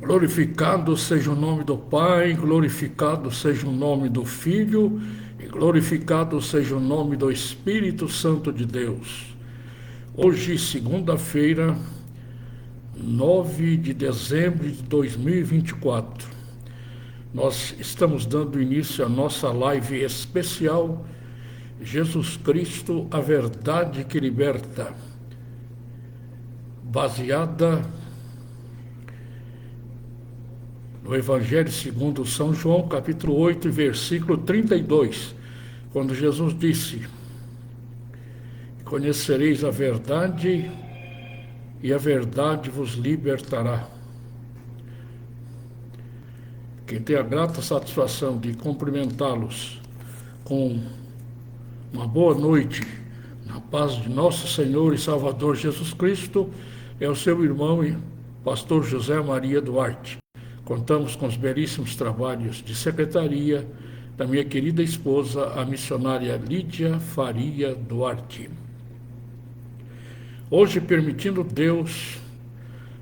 Glorificado seja o nome do Pai, glorificado seja o nome do Filho, e glorificado seja o nome do Espírito Santo de Deus. Hoje, segunda-feira, 9 de dezembro de 2024, nós estamos dando início à nossa live especial Jesus Cristo, a Verdade que Liberta, baseada no Evangelho segundo São João, capítulo 8, versículo 32, quando Jesus disse: conhecereis a verdade e a verdade vos libertará. Quem tem a grata satisfação de cumprimentá-los com uma boa noite, na paz de nosso Senhor e Salvador Jesus Cristo, é o seu irmão e pastor José Maria Duarte. Contamos com os belíssimos trabalhos de secretaria da minha querida esposa, a missionária Lídia Faria Duarte. Hoje, permitindo Deus,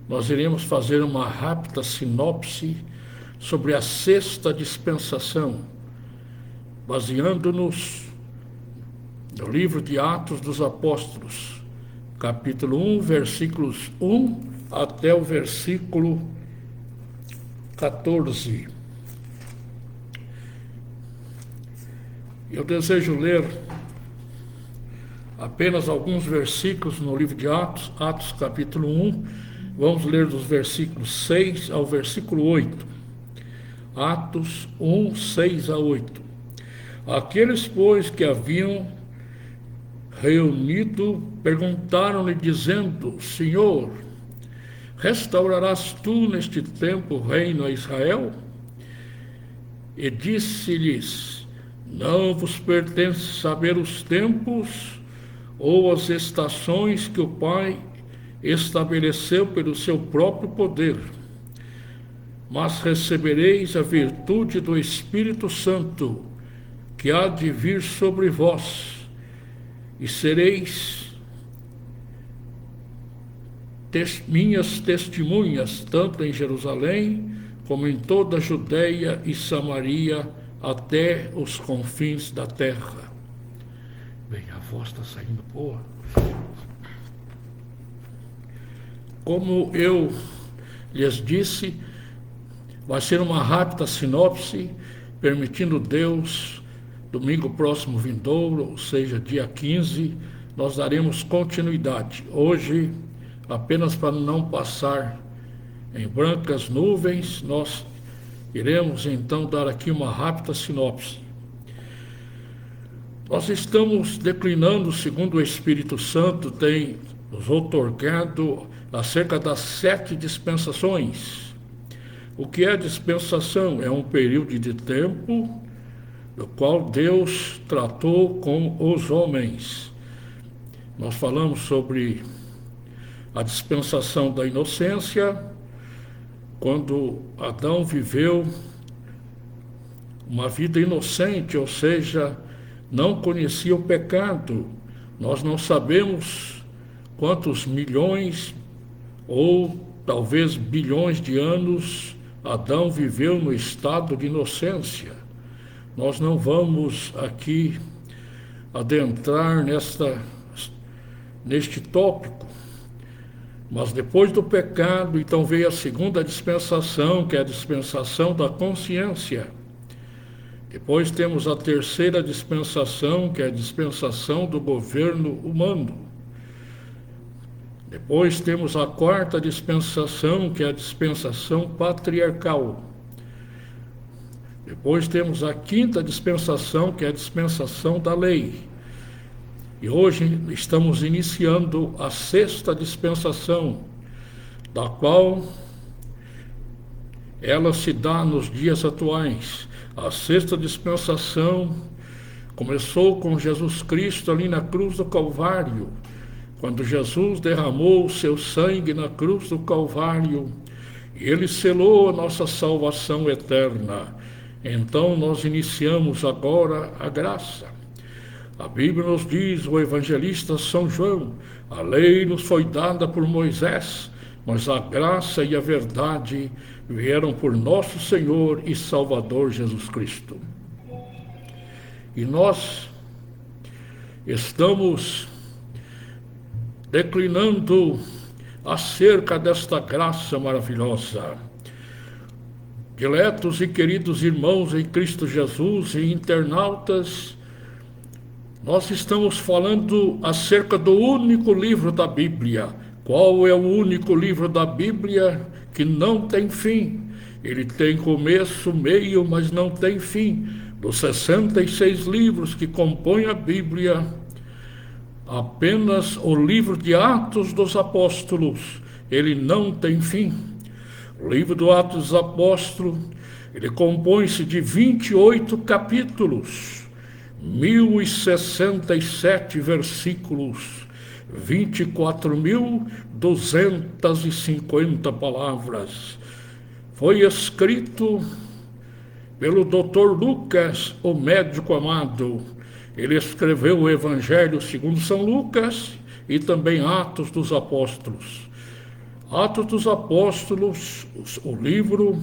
nós iremos fazer uma rápida sinopse sobre a sexta dispensação, baseando-nos no livro de Atos dos Apóstolos, capítulo 1, versículos 1 até o versículo 14. Eu desejo ler apenas alguns versículos no livro de Atos, Atos capítulo 1, vamos ler dos versículos 6 ao versículo 8. Atos 1, 6 a 8. Aqueles, pois, que haviam reunido, perguntaram-lhe, dizendo: Senhor, restaurarás tu neste tempo o reino a Israel? E disse-lhes: não vos pertence saber os tempos ou as estações que o Pai estabeleceu pelo seu próprio poder, mas recebereis a virtude do Espírito Santo, que há de vir sobre vós, e sereis minhas testemunhas, tanto em Jerusalém, como em toda a Judeia e Samaria, até os confins da terra. Bem, a voz está saindo boa. Como eu lhes disse, vai ser uma rápida sinopse, permitindo Deus, domingo próximo vindouro, ou seja, dia 15, nós daremos continuidade. Hoje, apenas para não passar em brancas nuvens, nós iremos então dar aqui uma rápida sinopse. Nós estamos declinando, segundo o Espírito Santo tem nos outorgado, acerca das 7 dispensações. O que é dispensação? É um período de tempo no qual Deus tratou com os homens. Nós falamos sobre a dispensação da inocência, quando Adão viveu uma vida inocente, ou seja, não conhecia o pecado. Nós não sabemos quantos milhões ou talvez bilhões de anos Adão viveu no estado de inocência. Nós não vamos aqui adentrar neste tópico. Mas depois do pecado, então veio a segunda dispensação, que é a dispensação da consciência. Depois temos a terceira dispensação, que é a dispensação do governo humano. Depois temos a quarta dispensação, que é a dispensação patriarcal. Depois temos a quinta dispensação, que é a dispensação da lei. E hoje estamos iniciando a sexta dispensação, da qual ela se dá nos dias atuais. A sexta dispensação começou com Jesus Cristo ali na cruz do Calvário, quando Jesus derramou o seu sangue na cruz do Calvário, e ele selou a nossa salvação eterna. Então nós iniciamos agora a graça. A Bíblia nos diz, o evangelista São João, a lei nos foi dada por Moisés, mas a graça e a verdade vieram por nosso Senhor e Salvador Jesus Cristo. E nós estamos declinando acerca desta graça maravilhosa. Diletos e queridos irmãos em Cristo Jesus e internautas, nós estamos falando acerca do único livro da Bíblia. Qual é o único livro da Bíblia que não tem fim? Ele tem começo, meio, mas não tem fim. Dos 66 livros que compõem a Bíblia, apenas o livro de Atos dos Apóstolos, ele não tem fim. O livro do Atos dos Apóstolos, ele compõe-se de 28 capítulos, 1067 versículos, 24.250 palavras. Foi escrito pelo Dr. Lucas, o médico amado. Ele escreveu o Evangelho segundo São Lucas e também Atos dos Apóstolos. Atos dos Apóstolos, o livro,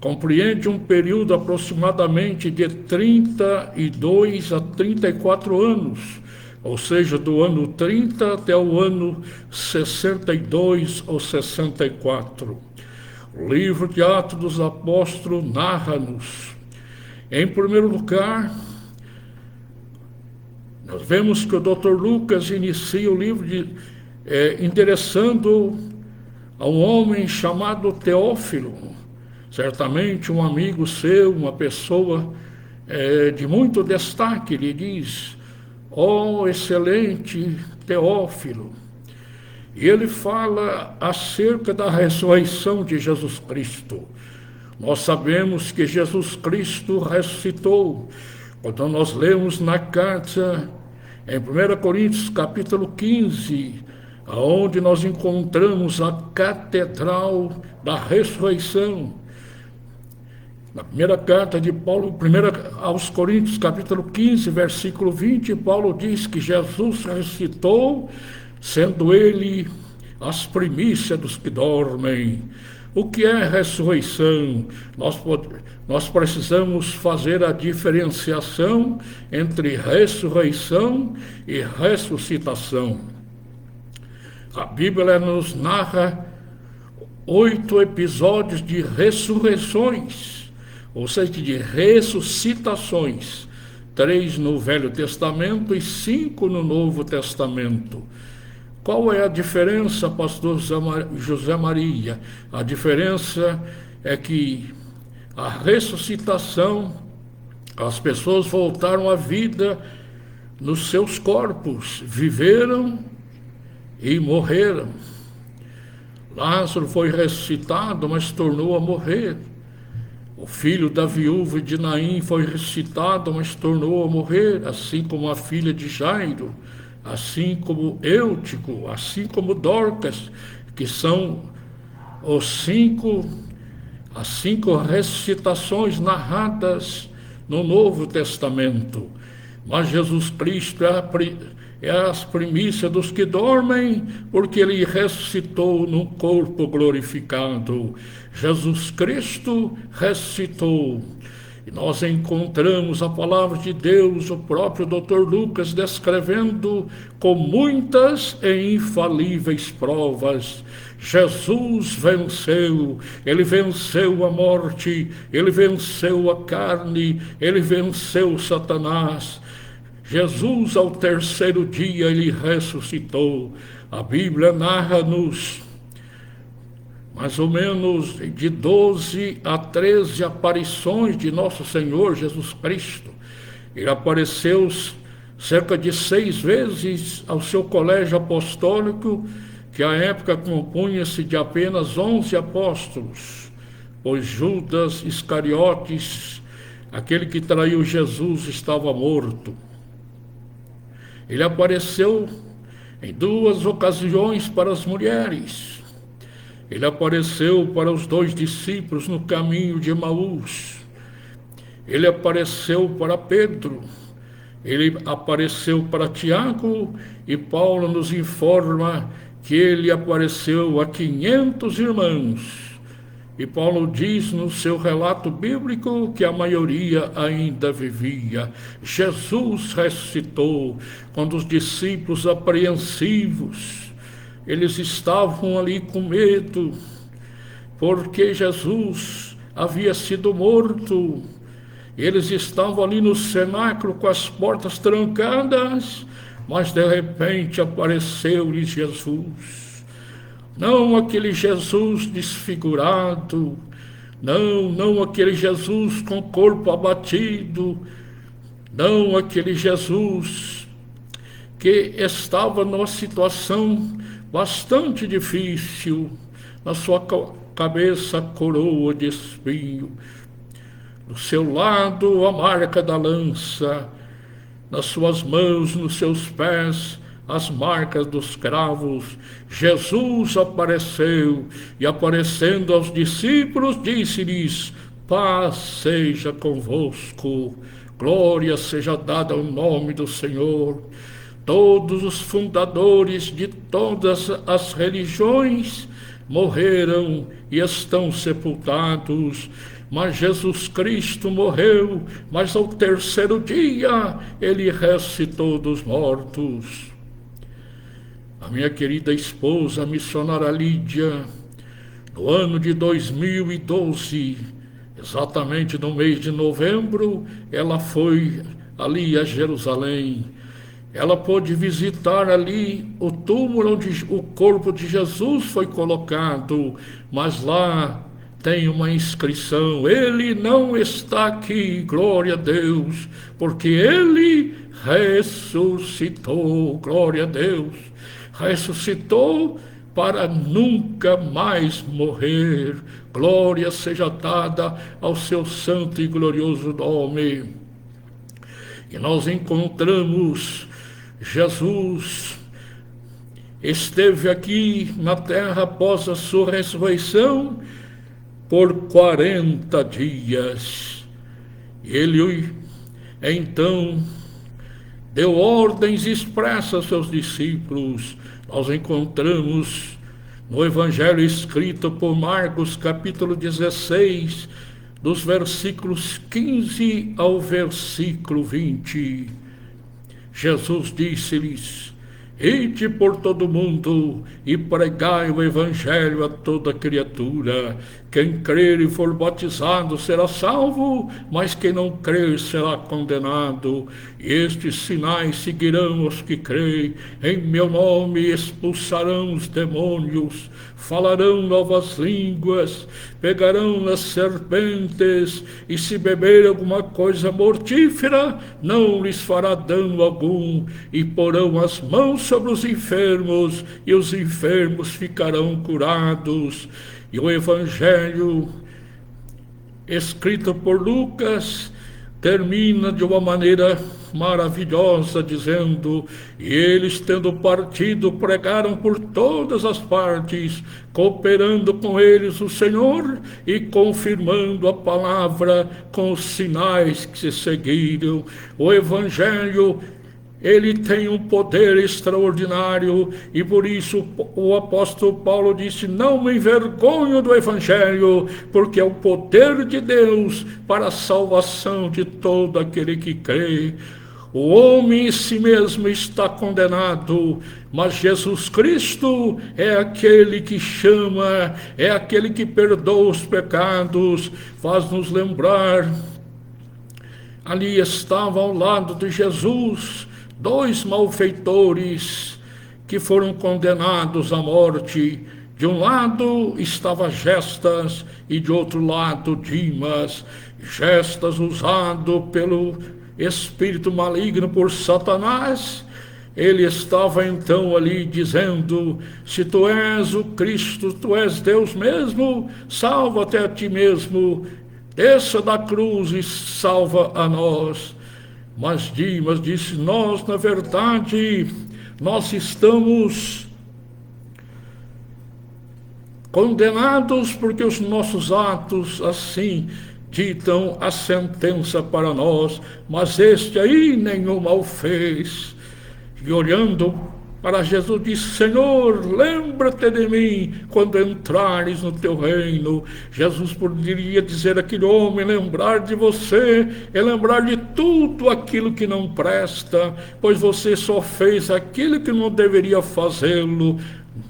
compreende um período aproximadamente de 32 a 34 anos, ou seja, do ano 30 até o ano 62 ou 64. O livro de Atos dos Apóstolos narra-nos, em primeiro lugar, nós vemos que o Dr. Lucas inicia o livro endereçando a um homem chamado Teófilo, certamente um amigo seu, uma pessoa de muito destaque. Ele diz: ó excelente Teófilo. E ele fala acerca da ressurreição de Jesus Cristo. Nós sabemos que Jesus Cristo ressuscitou. Quando nós lemos na carta, em 1 Coríntios capítulo 15, onde nós encontramos a catedral da ressurreição. Na primeira carta de Paulo, aos Coríntios, capítulo 15, versículo 20, Paulo diz que Jesus ressuscitou, sendo ele as primícias dos que dormem. O que é ressurreição? Nós precisamos fazer a diferenciação entre ressurreição e ressuscitação. A Bíblia nos narra 8 episódios de ressurreições, ou seja, de ressuscitações, 3 no Velho Testamento e 5 no Novo Testamento. Qual é a diferença, pastor José Maria? A diferença é que a ressuscitação, as pessoas voltaram à vida nos seus corpos, viveram e morreram. Lázaro foi ressuscitado, mas tornou a morrer. O filho da viúva de Naim foi ressuscitado, mas tornou a morrer, assim como a filha de Jairo, assim como Eutico, assim como Dorcas, que são as 5 ressuscitações narradas no Novo Testamento. Mas Jesus Cristo é as primícias dos que dormem, porque ele ressuscitou num corpo glorificado. Jesus Cristo ressuscitou. E nós encontramos a palavra de Deus, o próprio Dr. Lucas, descrevendo com muitas e infalíveis provas. Jesus venceu, ele venceu a morte, ele venceu a carne, ele venceu Satanás. Jesus, ao terceiro dia, ele ressuscitou. A Bíblia narra-nos mais ou menos de 12 a 13 aparições de nosso Senhor Jesus Cristo. Ele apareceu cerca de 6 vezes ao seu colégio apostólico, que à época compunha-se de apenas 11 apóstolos, pois Judas Iscariotes, aquele que traiu Jesus, estava morto. Ele apareceu em 2 ocasiões para as mulheres. Ele apareceu para os 2 discípulos no caminho de Emaús. Ele apareceu para Pedro. Ele apareceu para Tiago, e Paulo nos informa que ele apareceu a 500 irmãos. E Paulo diz no seu relato bíblico que a maioria ainda vivia. Jesus ressuscitou. Quando os discípulos apreensivos, eles estavam ali com medo, porque Jesus havia sido morto. Eles estavam ali no cenáculo com as portas trancadas, mas de repente apareceu-lhes Jesus. Não aquele Jesus desfigurado, não aquele Jesus com o corpo abatido, não aquele Jesus que estava numa situação bastante difícil, na sua cabeça coroa de espinho, do seu lado a marca da lança, nas suas mãos, nos seus pés, as marcas dos cravos. Jesus apareceu e, aparecendo aos discípulos, disse-lhes: paz seja convosco, glória seja dada ao nome do Senhor. Todos os fundadores de todas as religiões morreram e estão sepultados, mas Jesus Cristo morreu, mas ao terceiro dia ele ressuscitou dos mortos. A minha querida esposa, a missionária Lídia, no ano de 2012, exatamente no mês de novembro, ela foi ali a Jerusalém. Ela pôde visitar ali o túmulo onde o corpo de Jesus foi colocado, mas lá tem uma inscrição: ele não está aqui, glória a Deus, porque ele ressuscitou, glória a Deus. Ressuscitou para nunca mais morrer. Glória seja dada ao seu santo e glorioso nome. E nós encontramos Jesus esteve aqui na terra após a sua ressurreição por 40 dias. Ele então deu ordens expressas aos seus discípulos. Nós encontramos no Evangelho escrito por Marcos, capítulo 16, dos versículos 15 ao versículo 20. Jesus disse-lhes: ide por todo o mundo e pregai o Evangelho a toda criatura. Quem crer e for batizado será salvo, mas quem não crer será condenado. E estes sinais seguirão os que creem. Em meu nome expulsarão os demônios, falarão novas línguas, pegarão nas serpentes, e se beber alguma coisa mortífera, não lhes fará dano algum. E porão as mãos sobre os enfermos, e os enfermos ficarão curados. E o Evangelho escrito por Lucas termina de uma maneira maravilhosa, dizendo: e eles, tendo partido, pregaram por todas as partes, cooperando com eles o Senhor e confirmando a palavra com os sinais que se seguiram. O Evangelho, ele tem um poder extraordinário, e por isso o apóstolo Paulo disse: não me envergonho do Evangelho, porque é o poder de Deus para a salvação de todo aquele que crê. O homem em si mesmo está condenado, mas Jesus Cristo é aquele que chama, é aquele que perdoa os pecados. Faz-nos lembrar, ali estava ao lado de Jesus dois malfeitores que foram condenados à morte. De um lado estava Gestas e de outro lado Dimas. Gestas, usado pelo espírito maligno, por Satanás, ele estava então ali dizendo: se tu és o Cristo, tu és Deus mesmo, salva-te a ti mesmo, desça da cruz e salva a nós. Mas Dimas disse: nós, na verdade, nós estamos condenados porque os nossos atos assim ditam a sentença para nós, mas este aí nenhum mal fez. E olhando para Jesus, disse: Senhor, lembra-te de mim quando entrares no teu reino. Jesus poderia dizer àquele homem: lembrar de você é lembrar de tudo aquilo que não presta, pois você só fez aquilo que não deveria fazê-lo.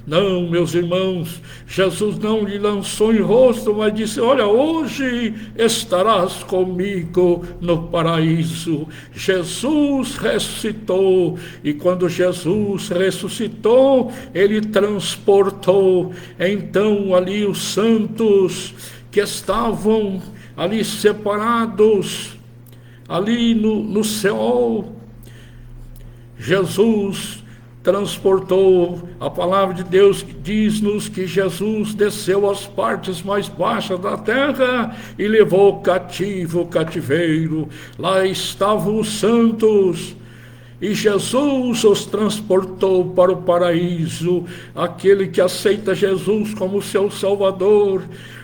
Não, meus irmãos, Jesus não lhe lançou em rosto, mas disse: olha, hoje estarás comigo no paraíso. Jesus ressuscitou, e quando Jesus ressuscitou, ele transportou então ali os santos que estavam ali separados, ali no céu. Jesus transportou. A palavra de Deus diz-nos que Jesus desceu às partes mais baixas da terra e levou cativo o cativeiro. Lá estavam os santos e Jesus os transportou para o paraíso. Aquele que aceita Jesus como seu Salvador,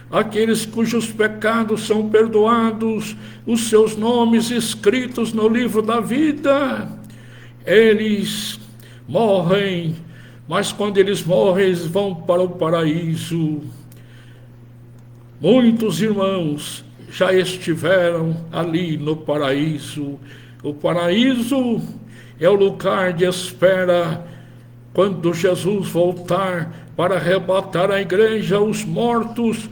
aqueles cujos pecados são perdoados, os seus nomes escritos no livro da vida, eles morrem, mas quando eles morrem, eles vão para o paraíso. Muitos irmãos já estiveram ali no paraíso. O paraíso é o lugar de espera. Quando Jesus voltar para arrebatar a igreja, os mortos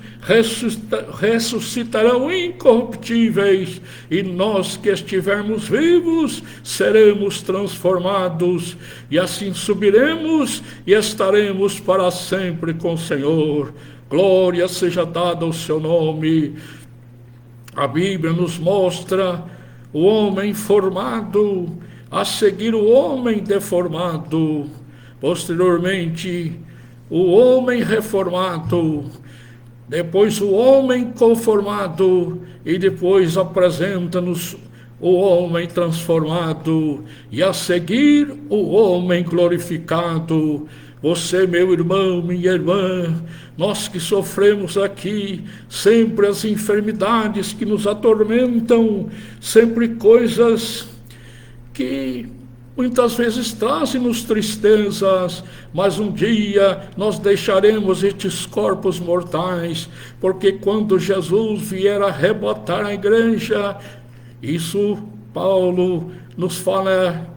ressuscitarão incorruptíveis, e nós que estivermos vivos seremos transformados, e assim subiremos e estaremos para sempre com o Senhor. Glória seja dada ao seu nome. A Bíblia nos mostra o homem formado, a seguir o homem deformado, posteriormente o homem reformado, depois o homem conformado, e depois apresenta-nos o homem transformado, e a seguir o homem glorificado. Você, meu irmão, minha irmã, nós que sofremos aqui sempre as enfermidades que nos atormentam, sempre coisas que muitas vezes trazem-nos tristezas, mas um dia nós deixaremos estes corpos mortais, porque quando Jesus vier arrebatar a igreja, isso Paulo nos fala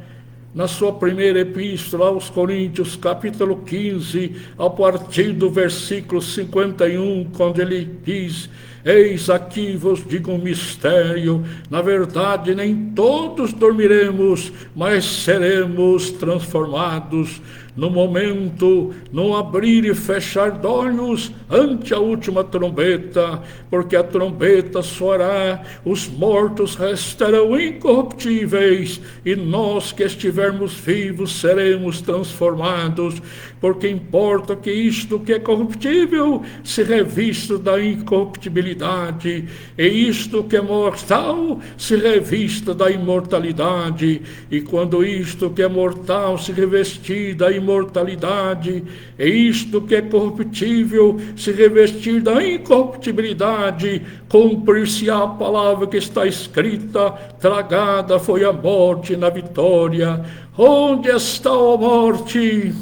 na sua primeira epístola aos Coríntios, capítulo 15, a partir do versículo 51, quando ele diz: eis aqui vos digo um mistério, na verdade nem todos dormiremos, mas seremos transformados no momento, no abrir e fechar de olhos, ante a última trombeta, porque a trombeta soará, os mortos restarão incorruptíveis, e nós que estivermos vivos seremos transformados, porque importa que isto que é corruptível se revista da incorruptibilidade, e isto que é mortal se revista da imortalidade, e quando isto que é mortal se revestir da imortalidade, e isto que é corruptível se revestir da incorruptibilidade, cumprir-se-á a palavra que está escrita: tragada foi a morte na vitória. Onde está, ó morte,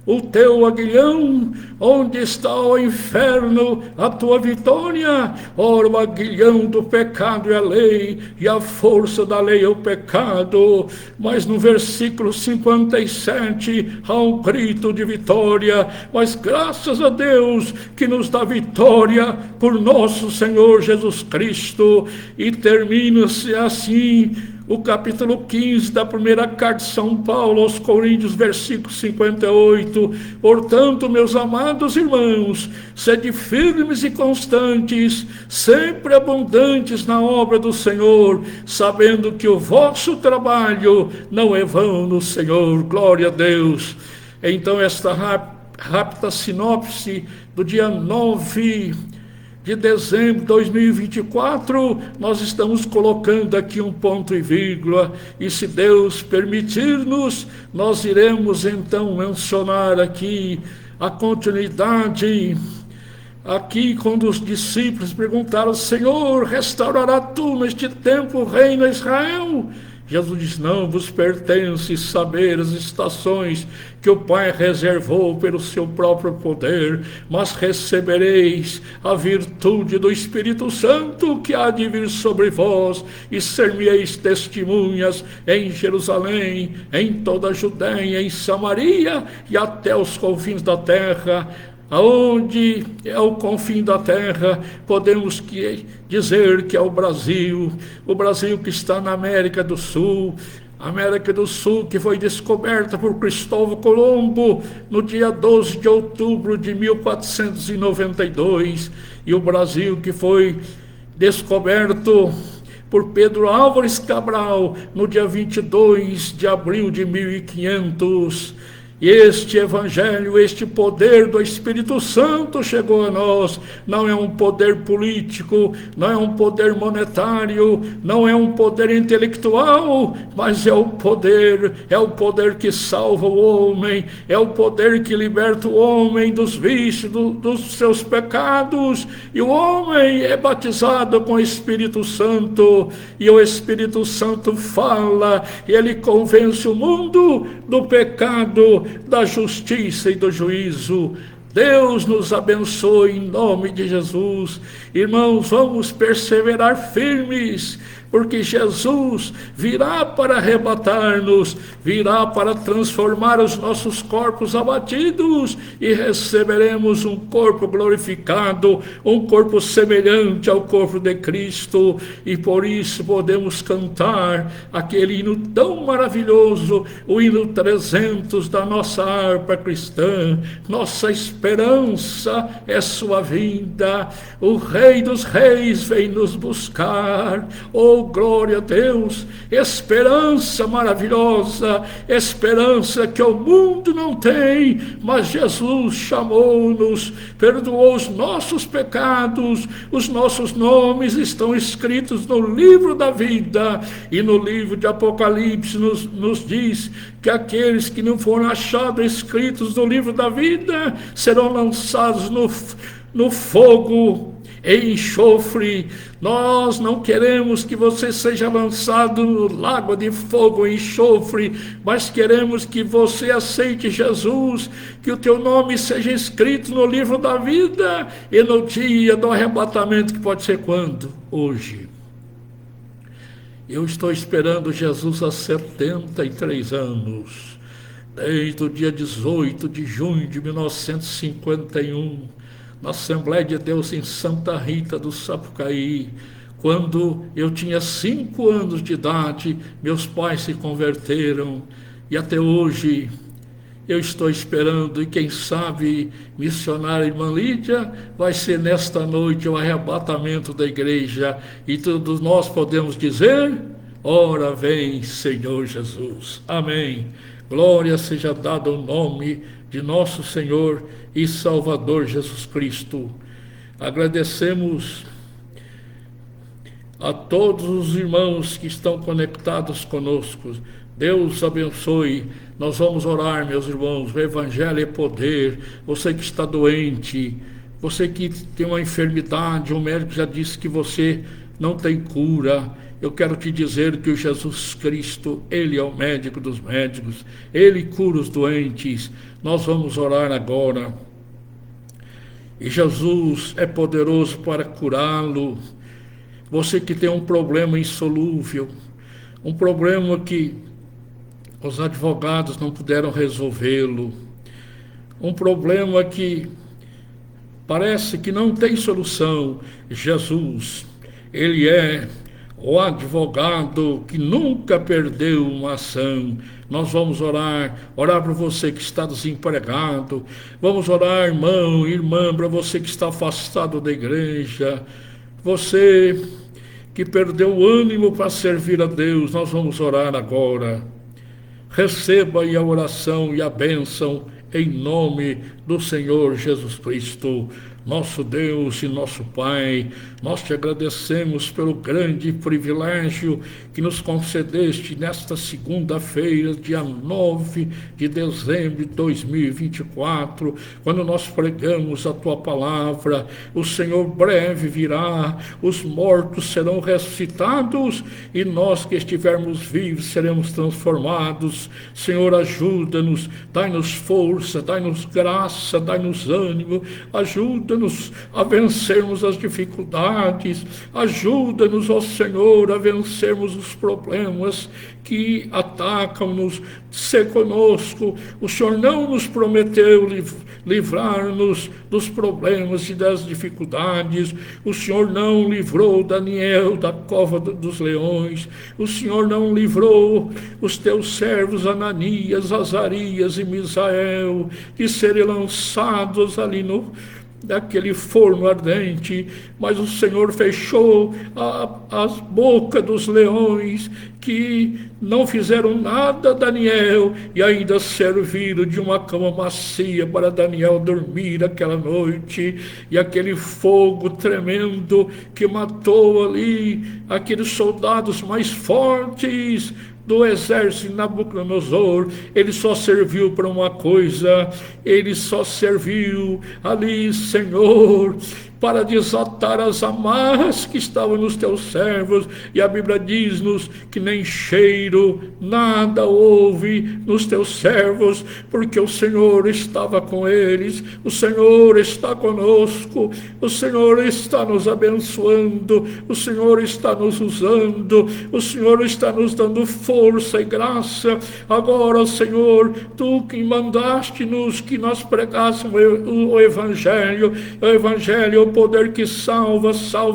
o teu aguilhão? Onde está, ó inferno, a tua vitória? Ora, o aguilhão do pecado é a lei, e a força da lei é o pecado. Mas no versículo 57 há um grito de vitória. Mas graças a Deus que nos dá vitória por nosso Senhor Jesus Cristo. E termina-se assim o capítulo 15 da primeira carta de São Paulo aos Coríntios, versículo 58. Portanto, meus amados irmãos, sede firmes e constantes, sempre abundantes na obra do Senhor, sabendo que o vosso trabalho não é vão no Senhor. Glória a Deus. Então, esta rápida sinopse do dia 9 de dezembro de 2024, nós estamos colocando aqui um ponto e vírgula, e se Deus permitir-nos, nós iremos então mencionar aqui a continuidade. Aqui, quando os discípulos perguntaram: Senhor, restaurará tu neste tempo o reino a Israel? Jesus diz: não vos pertence saber as estações que o Pai reservou pelo seu próprio poder, mas recebereis a virtude do Espírito Santo que há de vir sobre vós, e ser-me-eis testemunhas em Jerusalém, em toda a Judéia, em Samaria e até os confins da terra. Aonde é o confim da terra, podemos dizer que é o Brasil que está na América do Sul, que foi descoberta por Cristóvão Colombo no dia 12 de outubro de 1492, e o Brasil que foi descoberto por Pedro Álvares Cabral no dia 22 de abril de 1500. E este evangelho, este poder do Espírito Santo chegou a nós. Não é um poder político, não é um poder monetário, não é um poder intelectual, mas é o poder que salva o homem, é o poder que liberta o homem dos vícios, dos seus pecados, e o homem é batizado com o Espírito Santo, e o Espírito Santo fala, e ele convence o mundo do pecado, da justiça e do juízo. Deus nos abençoe em nome de Jesus. Irmãos, vamos perseverar firmes, porque Jesus virá para arrebatar-nos, virá para transformar os nossos corpos abatidos, e receberemos um corpo glorificado, um corpo semelhante ao corpo de Cristo, e por isso podemos cantar aquele hino tão maravilhoso, o hino 300 da nossa harpa cristã. Nossa esperança é sua vinda, o Rei dos Reis vem nos buscar. Oh, glória a Deus, esperança maravilhosa, esperança que o mundo não tem, mas Jesus chamou-nos, perdoou os nossos pecados, os nossos nomes estão escritos no livro da vida, e no livro de Apocalipse nos diz que aqueles que não foram achados escritos no livro da vida serão lançados no fogo e enxofre. Nós não queremos que você seja lançado no lago de fogo e enxofre, mas queremos que você aceite Jesus, que o teu nome seja escrito no livro da vida, e no dia do arrebatamento, que pode ser quando? Hoje. Eu estou esperando Jesus há 73 anos, desde o dia 18 de junho de 1951, na Assembleia de Deus em Santa Rita do Sapucaí. Quando eu tinha 5 anos de idade, meus pais se converteram, e até hoje eu estou esperando, e quem sabe, missionária irmã Lídia, vai ser nesta noite o arrebatamento da igreja, e todos nós podemos dizer: ora vem, Senhor Jesus. Amém. Glória seja dada ao nome de nosso Senhor e Salvador Jesus Cristo. Agradecemos a todos os irmãos que estão conectados conosco. Deus abençoe. Nós vamos orar, meus irmãos. O Evangelho é poder. Você que está doente, você que tem uma enfermidade, o médico já disse que você não tem cura. Eu quero te dizer que o Jesus Cristo, Ele é o médico dos médicos, Ele cura os doentes. Nós vamos orar agora. E Jesus é poderoso para curá-lo. Você que tem um problema insolúvel, um problema que os advogados não puderam resolvê-lo, um problema que parece que não tem solução, Jesus, Ele é o advogado que nunca perdeu uma ação. Nós vamos orar por você que está desempregado, vamos orar, irmão, irmã, para você que está afastado da igreja, você que perdeu o ânimo para servir a Deus. Nós vamos orar agora. Receba aí a oração e a bênção em nome do Senhor Jesus Cristo. Nosso Deus e nosso Pai, nós te agradecemos pelo grande privilégio que nos concedeste nesta segunda-feira, dia 9 de dezembro de 2024, quando nós pregamos a tua palavra. O Senhor breve virá, os mortos serão ressuscitados e nós que estivermos vivos seremos transformados. Senhor, ajuda-nos, dai-nos força, dai-nos graça, dai-nos ânimo, ajuda-nos a vencermos as dificuldades, ajuda-nos, ó Senhor, a vencermos os problemas que atacam-nos. Ser conosco. O Senhor não nos prometeu livrar-nos dos problemas e das dificuldades. O Senhor não livrou Daniel da cova dos leões. O Senhor não livrou os teus servos Ananias, Azarias e Misael de serem lançados ali daquele forno ardente, mas o Senhor fechou as bocas dos leões, que não fizeram nada a Daniel, e ainda serviram de uma cama macia para Daniel dormir aquela noite. E aquele fogo tremendo que matou ali aqueles soldados mais fortes do exército de Nabucodonosor, ele só serviu para uma coisa, ele só serviu ali, Senhor, para desatar as amarras que estavam nos teus servos. E a Bíblia diz-nos que nem cheiro, nada houve nos teus servos, porque o Senhor estava com eles, o Senhor está conosco, o Senhor está nos abençoando, o Senhor está nos usando, o Senhor está nos dando força e graça. Agora, Senhor, tu que mandaste-nos que nós pregássemos o Evangelho, o poder que salva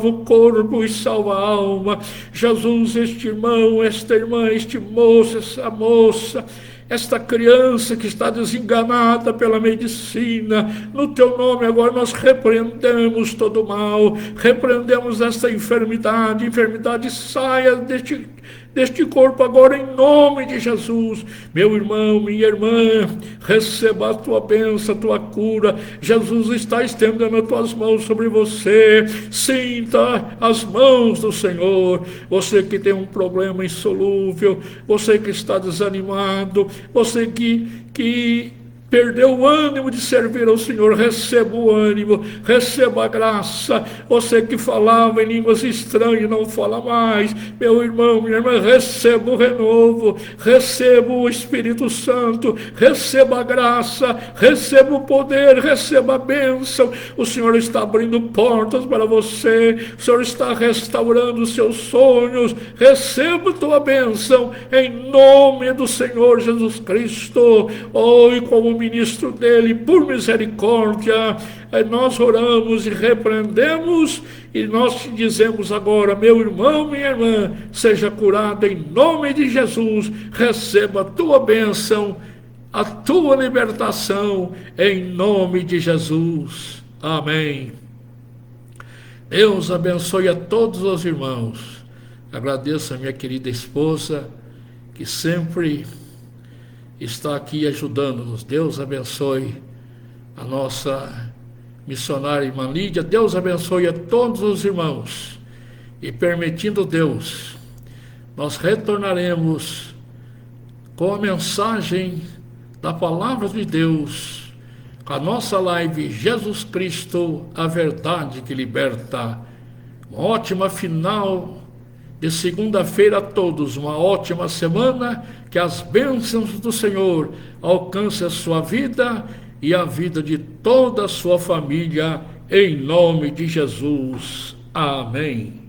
o corpo e salva a alma. Jesus, este irmão, esta irmã, este moço, essa moça, esta criança que está desenganada pela medicina, no teu nome agora nós repreendemos todo mal, repreendemos esta enfermidade saia deste corpo agora em nome de Jesus. Meu irmão, minha irmã, receba a tua bênção, a tua cura. Jesus está estendendo as tuas mãos sobre você. Sinta as mãos do Senhor. Você que tem um problema insolúvel, você que está desanimado, você que perdeu o ânimo de servir ao Senhor, receba o ânimo, receba a graça. Você que falava em línguas estranhas, não fala mais. Meu irmão, minha irmã, receba o renovo, receba o Espírito Santo, receba a graça, receba o poder, receba a bênção. O Senhor está abrindo portas para você, o Senhor está restaurando os seus sonhos. Receba a tua bênção em nome do Senhor Jesus Cristo. E como ministro dele, por misericórdia, nós oramos e repreendemos, e nós te dizemos agora, meu irmão, minha irmã, seja curado em nome de Jesus. Receba a tua bênção, a tua libertação em nome de Jesus. Amém. Deus abençoe a todos os irmãos. Agradeço a minha querida esposa, que sempre está aqui ajudando-nos. Deus abençoe a nossa missionária irmã Lídia. Deus abençoe a todos os irmãos. E permitindo Deus, nós retornaremos com a mensagem da palavra de Deus, com a nossa live Jesus Cristo, a verdade que liberta. Uma ótima final de segunda-feira a todos, uma ótima semana, que as bênçãos do Senhor alcancem a sua vida e a vida de toda a sua família, em nome de Jesus. Amém.